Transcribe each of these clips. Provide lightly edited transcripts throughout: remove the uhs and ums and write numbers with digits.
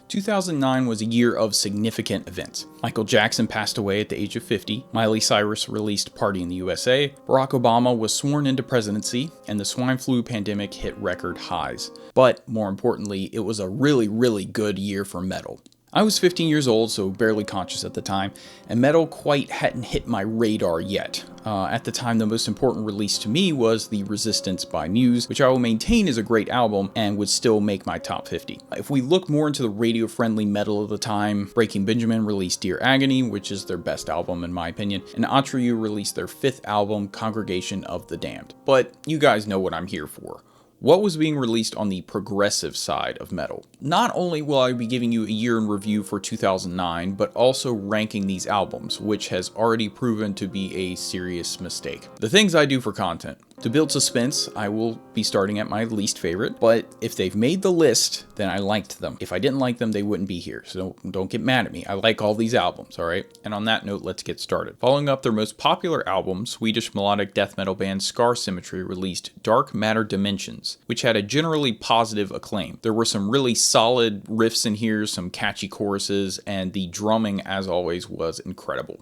2009 was a year of significant events. Michael Jackson passed away at the age of 50, Miley Cyrus released Party in the USA, Barack Obama was sworn into presidency, and the swine flu pandemic hit record highs. But more importantly, it was a really good year for metal. I was 15 years old, so barely conscious at the time, and metal quite hadn't hit my radar yet. At the time, the most important release to me was The Resistance by Muse, which I will maintain is a great album and would still make my top 50. If we look more into the radio-friendly metal of the time, Breaking Benjamin released Dear Agony, which is their best album in my opinion, and Atreyu released their 5th album, Congregation of the Damned. But you guys know what I'm here for. What was being released on the progressive side of metal? Not only will I be giving you a year in review for 2009, but also ranking these albums, which has already proven to be a serious mistake. The things I do for content. To build suspense, I will be starting at my least favorite, but if they've made the list, then I liked them. If I didn't like them, they wouldn't be here, so don't get mad at me. I like all these albums, alright? And on that note, let's get started. Following up their most popular album, Swedish melodic death metal band Symmetry released Dark Matter Dimensions, which had a generally positive acclaim. There were some really solid riffs in here, some catchy choruses, and the drumming, as always, was incredible.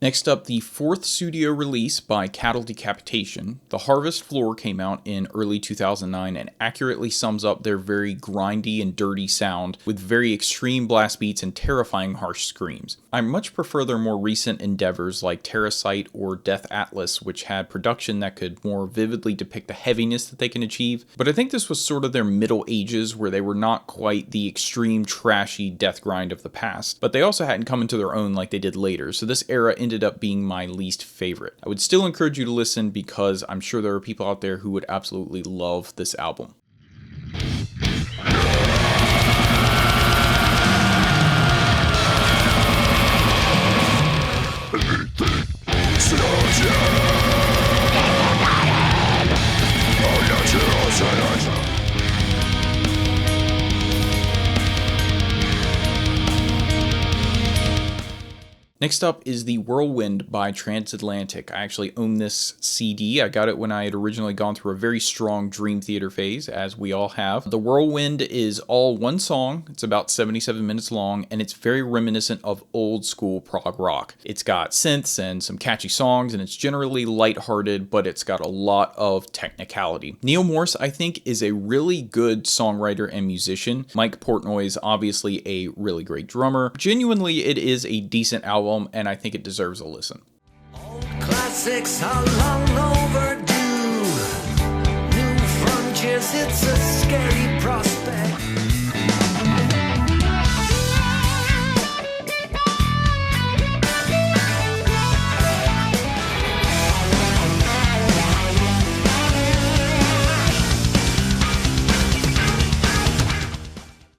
Next up, the 4th studio release by Decapitation, The Harvest Floor, came out in early 2009 and accurately sums up their very grindy and dirty sound with very extreme blast beats and terrifying harsh screams. I much prefer their more recent endeavors like Terrasite or Death Atlas, which had production that could more vividly depict the heaviness that they can achieve, but I think this was sort of their middle ages where they were not quite the extreme trashy death grind of the past, but they also hadn't come into their own like they did later, so this era ended up being my least favorite. I would still encourage you to listen because I'm sure there are people out there who would absolutely love this album. Next up is The Whirlwind by Transatlantic. I actually own this CD. I got it when I had originally gone through a very strong Dream Theater phase, as we all have. The Whirlwind is all one song. It's about 77 minutes long, and it's very reminiscent of old school prog rock. It's got synths and some catchy songs, and it's generally lighthearted, but it's got a lot of technicality. Neil Morse, I think, is a really good songwriter and musician. Mike Portnoy is obviously a really great drummer. Genuinely, it is a decent album, and I think it deserves a listen. Old classics are long overdue. New frontiers, it's a scary prospect.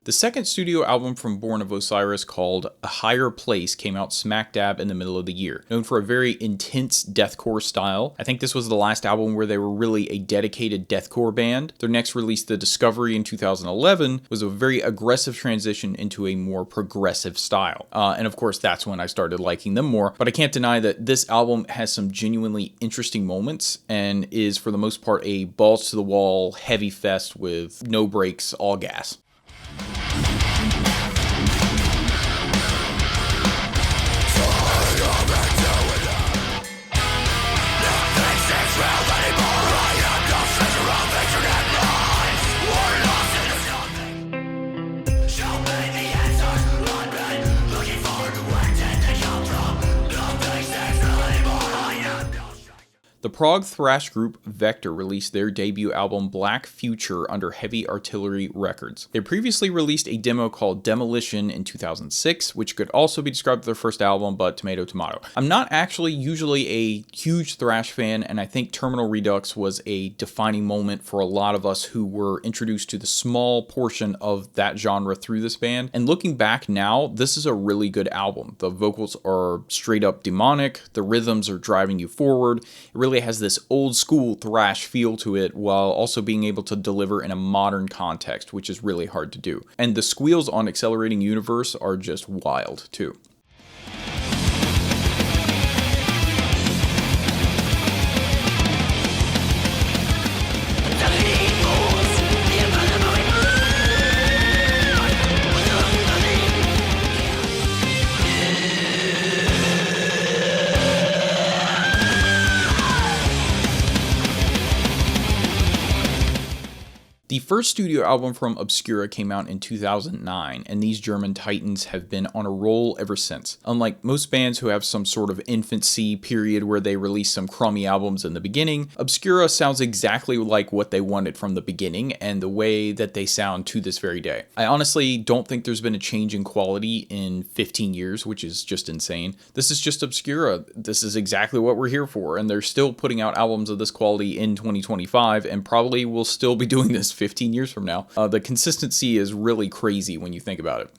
The second studio album from Born of Osiris, called A Higher Place, came out smack dab in the middle of the year. Known for a very intense deathcore style, I think this was the last album where they were really a dedicated deathcore band. Their next release, The Discovery in 2011, was a very aggressive transition into a more progressive style. And of course, that's when I started liking them more. But I can't deny that this album has some genuinely interesting moments and is, for the most part, a balls to the wall, heavy fest with no brakes, all gas. The Prog thrash group Vektor released their debut album Black Future under Heavy Artillery Records. They previously released a demo called Demolition in 2006, which could also be described as their first album, but tomato tomato. I'm not actually usually a huge thrash fan, and I think Terminal Redux was a defining moment for a lot of us who were introduced to the small portion of that genre through this band. And looking back now, this is a really good album. The vocals are straight up demonic, the rhythms are driving you forward. It really has this old school thrash feel to it while also being able to deliver in a modern context, which is really hard to do. And the squeals on Accelerating Universe are just wild too. The first studio album from Obscura came out in 2009, and these German titans have been on a roll ever since. Unlike most bands who have some sort of infancy period where they release some crummy albums in the beginning, Obscura sounds exactly like what they wanted from the beginning and the way that they sound to this very day. I honestly don't think there's been a change in quality in 15 years, which is just insane. This is just Obscura. This is exactly what we're here for, and they're still putting out albums of this quality in 2025, and probably will still be doing this 15 years from now. The consistency is really crazy when you think about it.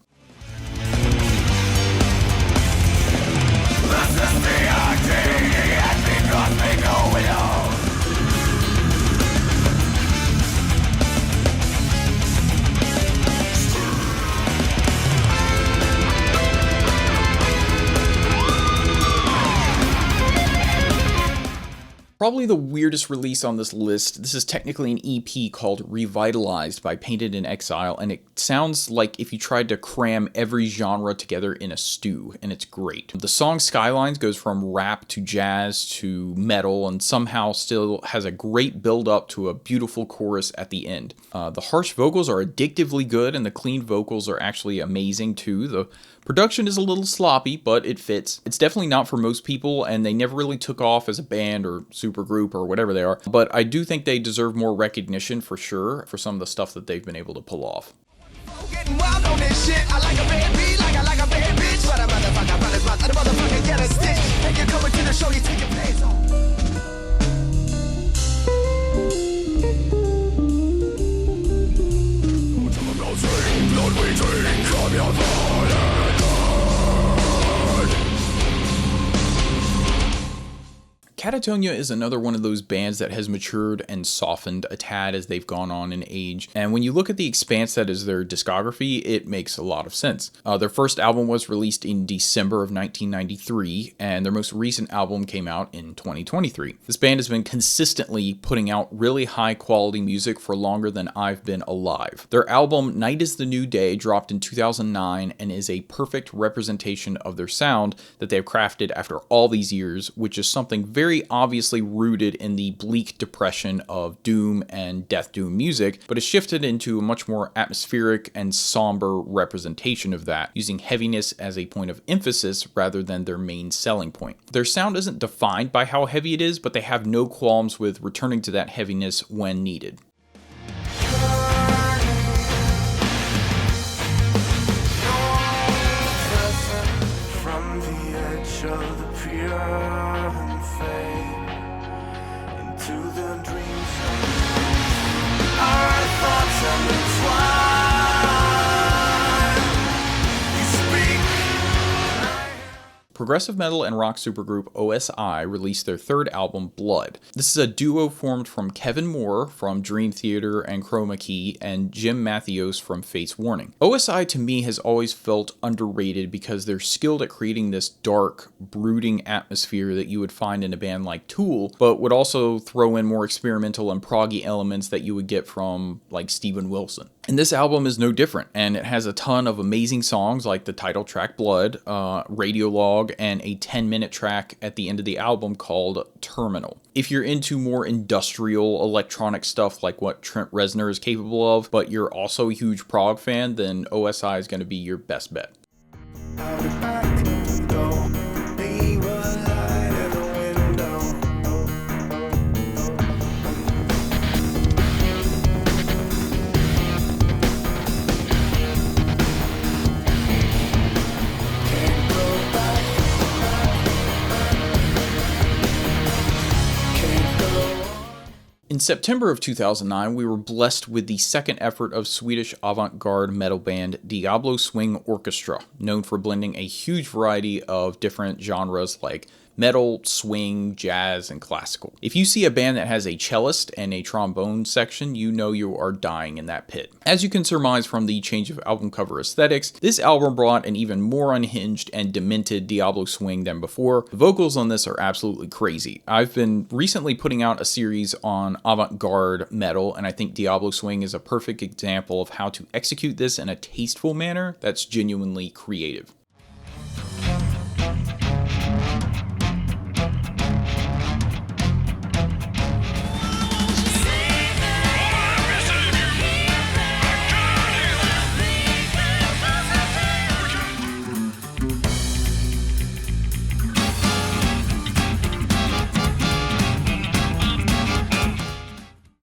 Probably the weirdest release on this list. This is technically an EP called Revitalized by Painted in Exile, and it sounds like if you tried to cram every genre together in a stew, and it's great. The song Skylines goes from rap to jazz to metal, and somehow still has a great build up to a beautiful chorus at the end. The harsh vocals are addictively good, and the clean vocals are actually amazing too. The production is a little sloppy, but it fits. It's definitely not for most people, and they never really took off as a band or supergroup or whatever they are, but I do think they deserve more recognition for sure for some of the stuff that they've been able to pull off. Getting wild on this shit. I like a bad beat, like a bad bitch, but a motherfucker get a stitch. And you're coming to the show, you take your place on. Katatonia is another one of those bands that has matured and softened a tad as they've gone on in age, and when you look at the expanse that is their discography, it makes a lot of sense. Their first album was released in December of 1993, and their most recent album came out in 2023. This band has been consistently putting out really high quality music for longer than I've been alive. Their album Night is the New Day dropped in 2009 and is a perfect representation of their sound that they have crafted after all these years, which is something very obviously rooted in the bleak depression of doom and death doom music, but has shifted into a much more atmospheric and somber representation of that, using heaviness as a point of emphasis rather than their main selling point. Their sound isn't defined by how heavy it is, but they have no qualms with returning to that heaviness when needed. From the edge of the pier and fade into the dreams. Our thoughts intertwine. You speak. Progressive metal and rock supergroup O.S.I. released their third album, Blood. This is a duo formed from Kevin Moore from Dream Theater and Chroma Key and Jim Mathios from Fate's Warning. O.S.I. to me has always felt underrated because they're skilled at creating this dark, brooding atmosphere that you would find in a band like Tool, but would also throw in more experimental and proggy elements that you would get from like Steven Wilson. And this album is no different, and it has a ton of amazing songs like the title track Blood, Radiolog, and a 10-minute track at the end of the album called Terminal. If you're into more industrial electronic stuff like what Trent Reznor is capable of, but you're also a huge prog fan, then O.S.I. is going to be your best bet. In September of 2009, we were blessed with the second effort of Swedish avant-garde metal band Diablo Swing Orchestra, known for blending a huge variety of different genres like metal, swing, jazz, and classical. If you see a band that has a cellist and a trombone section, you know you are dying in that pit. As you can surmise from the change of album cover aesthetics, this album brought an even more unhinged and demented Diablo Swing than before. The vocals on this are absolutely crazy. I've been recently putting out a series on avant-garde metal, and I think Diablo Swing is a perfect example of how to execute this in a tasteful manner that's genuinely creative.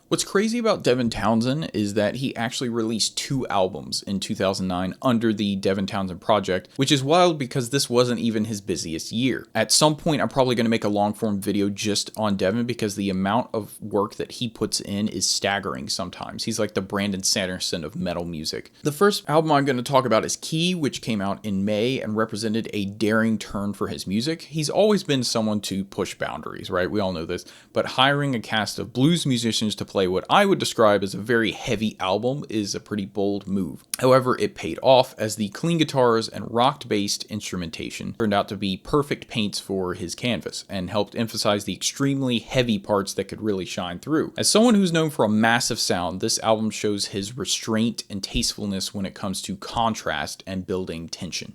What's crazy about Devin Townsend is that he actually released 2 albums in 2009 under the Devin Townsend Project, which is wild because this wasn't even his busiest year. At some point, I'm probably going to make a long-form video just on Devin because the amount of work that he puts in is staggering sometimes. He's like the Brandon Sanderson of metal music. The first album I'm going to talk about is Key, which came out in May and represented a daring turn for his music. He's always been someone to push boundaries, right? We all know this. But hiring a cast of blues musicians to play what I would describe as a very heavy album is a pretty bold move. However, it paid off as the clean guitars and rock-based instrumentation turned out to be perfect paints for his canvas and helped emphasize the extremely heavy parts that could really shine through. As someone who's known for a massive sound, this album shows his restraint and tastefulness when it comes to contrast and building tension.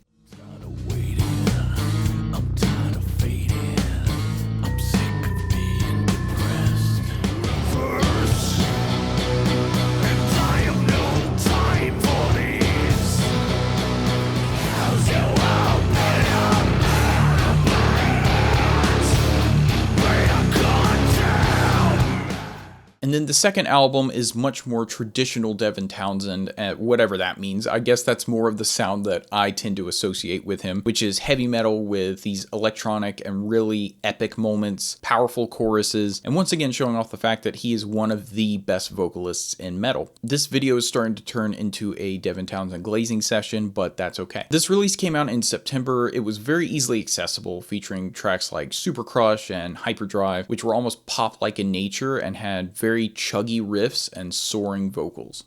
And then the second album is much more traditional Devin Townsend, whatever that means. I guess that's more of the sound that I tend to associate with him, which is heavy metal with these electronic and really epic moments, powerful choruses, and once again showing off the fact that he is one of the best vocalists in metal. This video is starting to turn into a Devin Townsend glazing session, but that's okay. This release came out in September. It was very easily accessible, featuring tracks like Super Crush and Hyperdrive, which were almost pop-like in nature and had very chuggy riffs and soaring vocals.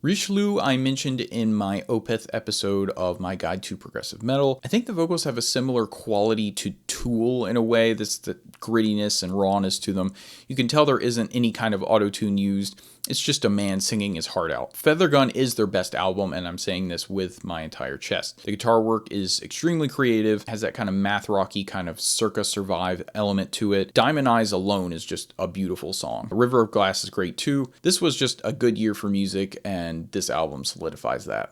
Rishloo I mentioned in my Opeth episode of my Guide to Progressive Metal. I think the vocals have a similar quality to Tool in a way. That's the grittiness and rawness to them. You can tell there isn't any kind of auto-tune used. It's just a man singing his heart out. Feather Gun is their best album, and I'm saying this with my entire chest. The guitar work is extremely creative, has that kind of math rocky kind of Circa Survive element to it. Diamond Eyes alone is just a beautiful song. River of Glass is great too. This was just a good year for music, and this album solidifies that.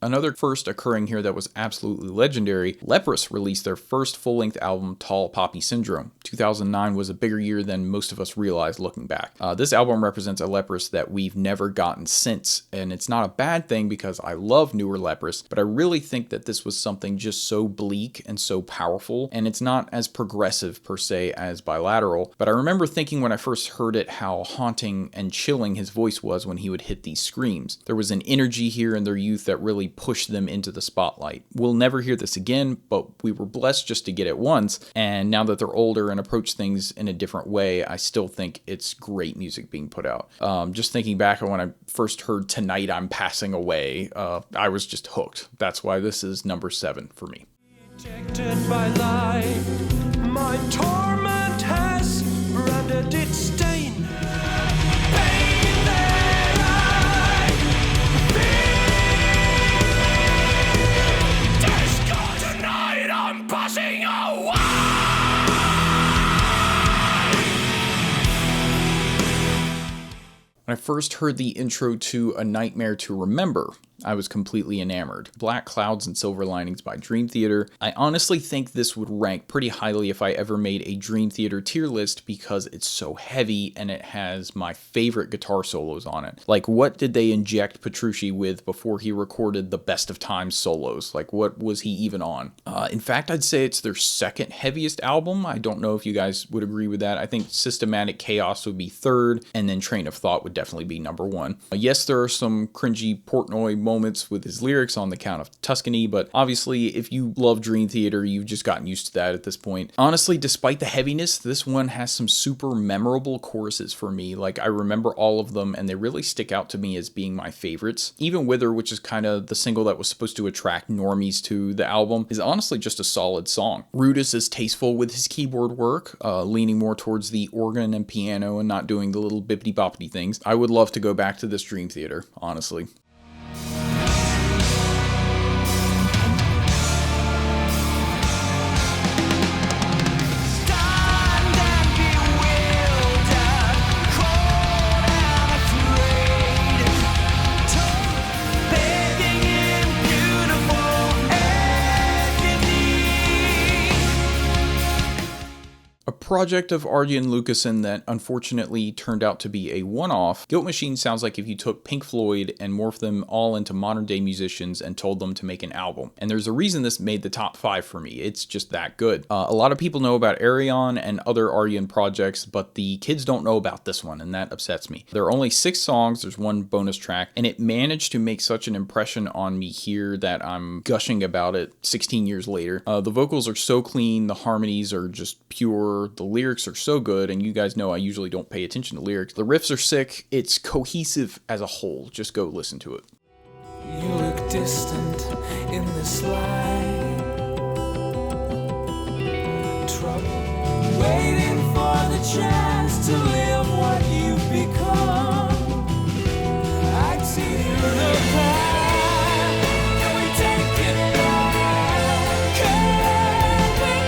Another first occurring here that was absolutely legendary, Leprous released their first full-length album, Tall Poppy Syndrome. 2009 was a bigger year than most of us realized looking back. This album represents a Leprous that we've never gotten since, and it's not a bad thing because I love newer Leprous, but I really think that this was something just so bleak and so powerful, and it's not as progressive per se as Bilateral, but I remember thinking when I first heard it how haunting and chilling his voice was when he would hit these screams. There was an energy here in their youth that really pushed them into the spotlight. We'll never hear this again, but we were blessed just to get it once, and now that they're older and approach things in a different way, I still think it's great music being put out. Just thinking back on when I first heard Tonight I'm Passing Away, I was just hooked. That's why this is number 7 for me. Rejected by life, my torment has branded its stain. Pain that I feel. Tonight I'm passing away. When I first heard the intro to A Nightmare to Remember, I was completely enamored. Black Clouds and Silver Linings by Dream Theater. I honestly think this would rank pretty highly if I ever made a Dream Theater tier list because it's so heavy and it has my favorite guitar solos on it. Like, what did they inject Petrucci with before he recorded the Best of Times solos? Like, what was he even on? In fact, I'd say it's their second heaviest album. I don't know if you guys would agree with that. I think Systematic Chaos would be third, and then Train of Thought would definitely be number one. Yes, there are some cringy Portnoy moments with his lyrics on the Count of Tuscany, but obviously if you love Dream Theater, you've just gotten used to that at this point. Honestly, despite the heaviness, this one has some super memorable choruses for me. Like, I remember all of them and they really stick out to me as being my favorites. Even Wither, which is kind of the single that was supposed to attract normies to the album, is honestly just a solid song. Rudis is tasteful with his keyboard work, leaning more towards the organ and piano and not doing the little bippity boppity things. I would love to go back to this Dream Theater, honestly. Project of Arjen Lucassen that unfortunately turned out to be a one-off. Guilt Machine sounds like if you took Pink Floyd and morphed them all into modern day musicians and told them to make an album. And there's a reason this made the top 5 for me. It's just that good. A lot of people know about Arion and other Arjen projects, but the kids don't know about this one, and that upsets me. There are only 6 songs, there's one bonus track, and it managed to make such an impression on me here that I'm gushing about it 16 years later. The vocals are so clean, the harmonies are just pure, the lyrics are so good, and you guys know I usually don't pay attention to lyrics. The riffs are sick, it's cohesive as a whole. Just go listen to it. You look distant in this light. Trouble waiting for the chance to live what you've become. I'd see through the past. Can we take it back? Can we take it back?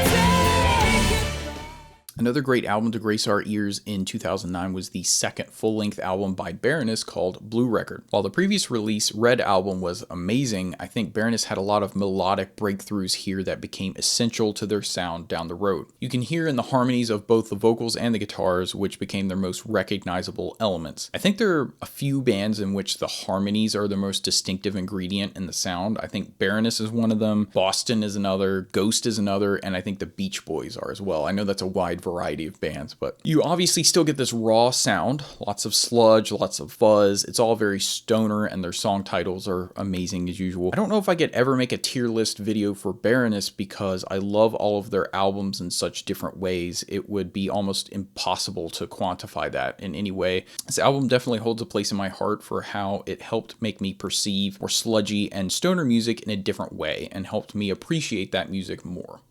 Another great album to grace our ears in 2009 was the second full-length album by Baroness called Blue Record. While the previous release, Red Album, was amazing, I think Baroness had a lot of melodic breakthroughs here that became essential to their sound down the road. You can hear in the harmonies of both the vocals and the guitars, which became their most recognizable elements. I think there are a few bands in which the harmonies are the most distinctive ingredient in the sound. I think Baroness is one of them, Boston is another, Ghost is another, and I think the Beach Boys are as well. I know that's a wide variety of bands, but you obviously still get this raw sound, lots of sludge, lots of fuzz. It's all very stoner, and their song titles are amazing as usual. I don't know if I could ever make a tier list video for Baroness because I love all of their albums in such different ways. It would be almost impossible to quantify that in any way. This album definitely holds a place in my heart for how it helped make me perceive more sludgy and stoner music in a different way and helped me appreciate that music more.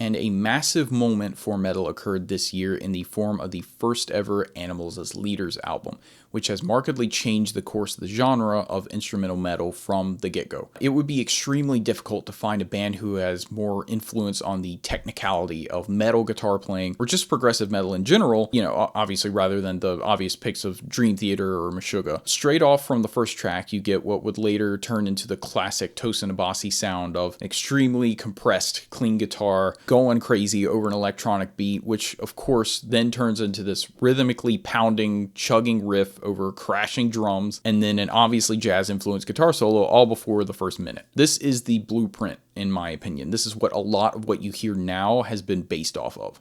And a massive moment for metal occurred this year in the form of the first ever Animals as Leaders album, which has markedly changed the course of the genre of instrumental metal from the get-go. It would be extremely difficult to find a band who has more influence on the technicality of metal guitar playing, or just progressive metal in general, you know, obviously rather than the obvious picks of Dream Theater or Meshuggah. Straight off from the first track, you get what would later turn into the classic Tosin Abasi sound of extremely compressed, clean guitar, going crazy over an electronic beat, which of course then turns into this rhythmically pounding, chugging riff over crashing drums, and then an obviously jazz-influenced guitar solo all before the first minute. This is the blueprint, in my opinion. This is what a lot of what you hear now has been based off of.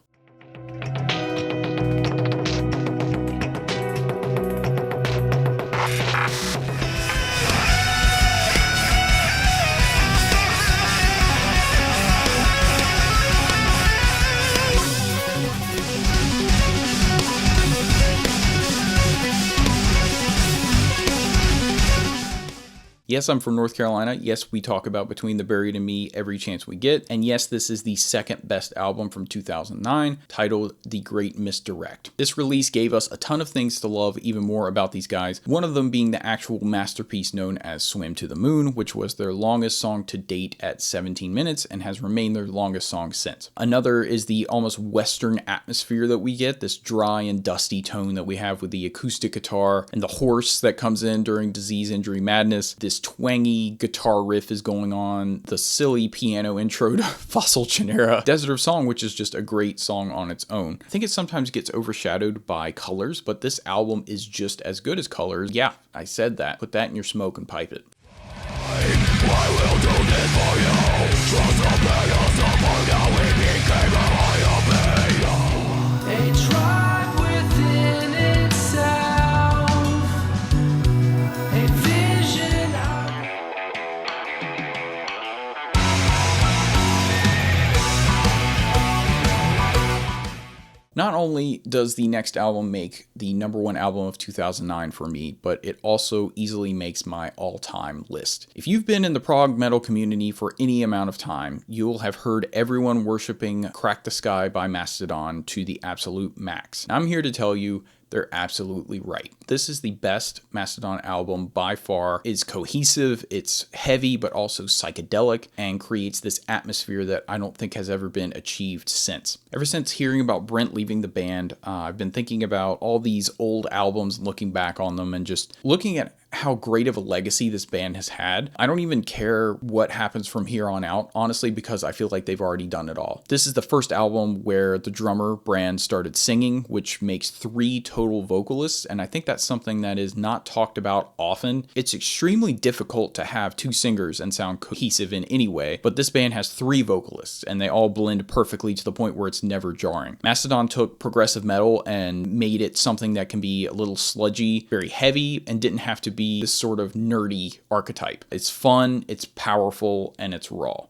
Yes, I'm from North Carolina. Yes, we talk about Between the Buried and Me every chance we get. And yes, this is the second best album from 2009, titled The Great Misdirect. This release gave us a ton of things to love even more about these guys, one of them being the actual masterpiece known as Swim to the Moon, which was their longest song to date at 17 minutes and has remained their longest song since. Another is the almost Western atmosphere that we get, this dry and dusty tone that we have with the acoustic guitar and the horse that comes in during Disease, Injury, Madness. This twangy guitar riff is going on, the silly piano intro to Fossil Genera, Desert of Song, which is just a great song on its own. I think it sometimes gets overshadowed by Colors, but this album is just as good as Colors. Yeah, I said that. Put that in your smoke and pipe it. I will do this for you. Trust the players, the murder, we became a higher being. A tribe within itself, a vision out. Not only does the next album make the #1 album of 2009 for me, but it also easily makes my all-time list. If you've been in the prog metal community for any amount of time, you'll have heard everyone worshiping Crack the Sky by Mastodon to the absolute max. I'm here to tell you they're absolutely right. This is the best Mastodon album by far. It's cohesive, it's heavy, but also psychedelic, and creates this atmosphere that I don't think has ever been achieved since. Ever since hearing about Brent leaving the band, I've been thinking about all these old albums, looking back on them, and just looking at how great of a legacy this band has had. I don't even care what happens from here on out, honestly, because I feel like they've already done it all. This is the first album where the drummer, Brand, started singing, which makes 3 total vocalists, and I think that's something that is not talked about often. It's extremely difficult to have 2 singers and sound cohesive in any way, but this band has 3 vocalists, and they all blend perfectly to the point where it's never jarring. Mastodon took progressive metal and made it something that can be a little sludgy, very heavy, and didn't have to be this sort of nerdy archetype. It's fun, it's powerful, and it's raw.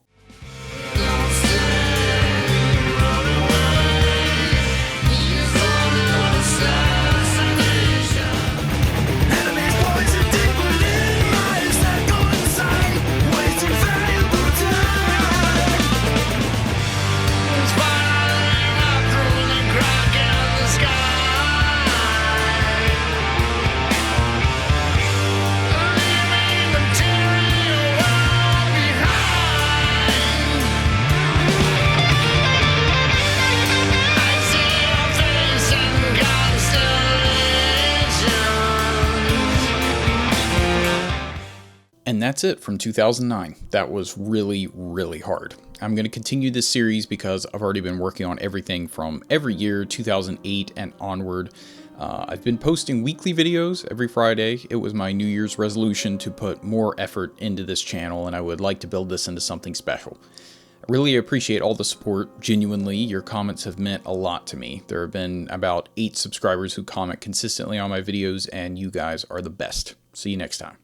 And that's it from 2009. That was really, really hard. I'm going to continue this series because I've already been working on everything from every year, 2008 and onward. I've been posting weekly videos every Friday. It was my New Year's resolution to put more effort into this channel, and I would like to build this into something special. I really appreciate all the support. Genuinely, your comments have meant a lot to me. There have been about 8 subscribers who comment consistently on my videos, and you guys are the best. See you next time.